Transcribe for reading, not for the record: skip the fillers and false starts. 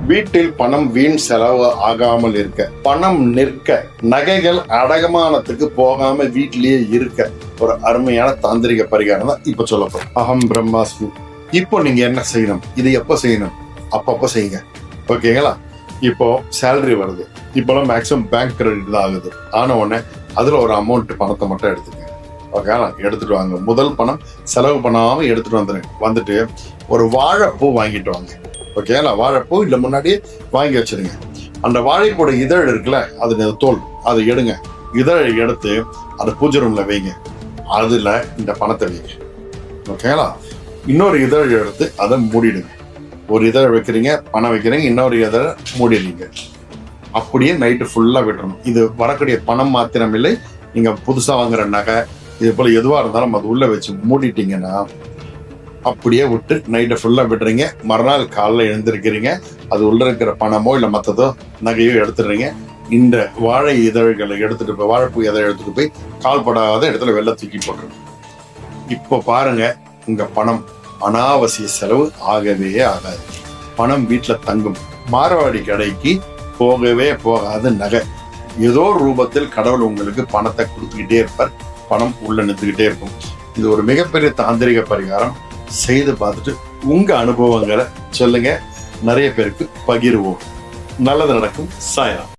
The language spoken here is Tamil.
வீட்டில் பணம் வீண் செலவு ஆகாமல் இருக்க, பணம் நிற்க, நகைகள் அடமானத்துக்கு போகாம வீட்டிலேயே இருக்க ஒரு அருமையான தாந்திரிக பரிகாரம் தான் இப்ப சொல்ல போறோம். அகம் பிரம்மாஸ்மி. இப்போ நீங்க என்ன செய்யணும், இது எப்ப செய்யணும், அப்பப்ப செய்யுங்க. ஓகேங்களா? இப்போ சேலரி வருது, இப்போலாம் மேக்ஸிமம் பேங்க் கிரெடிட் தான் ஆகுது. ஆன உடனே அதுல ஒரு அமௌண்ட் பணத்தை மட்டும் எடுத்துக்கங்க. ஓகேங்களா? எடுத்துட்டு வாங்க. முதல் பணம் செலவு பண்ணாம எடுத்துட்டு வந்துடுங்க. வந்துட்டு ஒரு வாழைப்பூ வாங்கிட்டு வாங்க. ஓகேங்களா? வாழைப்பூ இல்ல முன்னாடியே வாங்கி வச்சிருங்க. அந்த வாழைப்பூட இதழ் இருக்குல்ல, அது தோல், அதை எடுங்க. இதழை எடுத்து அதை பூஜை ரூம்ல வைங்க. அதுல இந்த பணத்தை வைங்க. ஓகேங்களா? இன்னொரு இதழ் எடுத்து அதை மூடிடுங்க. ஒரு இதழ் வைக்கிறீங்க, பணம் வைக்கிறீங்க, இன்னொரு இதழை மூடிடுறீங்க. அப்படியே நைட்டு ஃபுல்லா விட்டுறணும். இது வரக்கூடிய பணம் மாத்திரம் இல்லை, நீங்க புதுசா வாங்குற நகை இது போல எதுவா இருந்தாலும் அது உள்ள வச்சு மூடிட்டீங்கன்னா அப்படியே விட்டு நைட்டை ஃபுல்லா விடுறீங்க. மறுநாள் காலைல எழுந்திருக்கிறீங்க, அது உள்ள இருக்கிற பணமோ இல்லை மற்றதோ நகையோ எடுத்துடுறீங்க. இந்த வாழை இதழ்களை எடுத்துட்டு போய், வாழைப்பூ இதழை எடுத்துட்டு போய் கால்படாத இடத்துல வெள்ளை தூக்கி போட்டுருங்க. இப்போ பாருங்க, உங்க பணம் அனாவசிய செலவு ஆகவே ஆகாது. பணம் வீட்டுல தங்கும். மாரவாடி கடைக்கு போகவே போகாத நகை. ஏதோ ரூபத்தில் கடவுள் உங்களுக்கு பணத்தை கொடுத்துக்கிட்டே இருப்பார். பணம் உள்ள நிறுத்துக்கிட்டே இருக்கும். இது ஒரு மிகப்பெரிய தாந்திரிக பரிகாரம். செய்து பார்த்துட்டு உங்க அனுபவங்களை சொல்லுங்க. நிறைய பேருக்கு பகிர்வோம். நல்லது நடக்கும். சாயலாம்.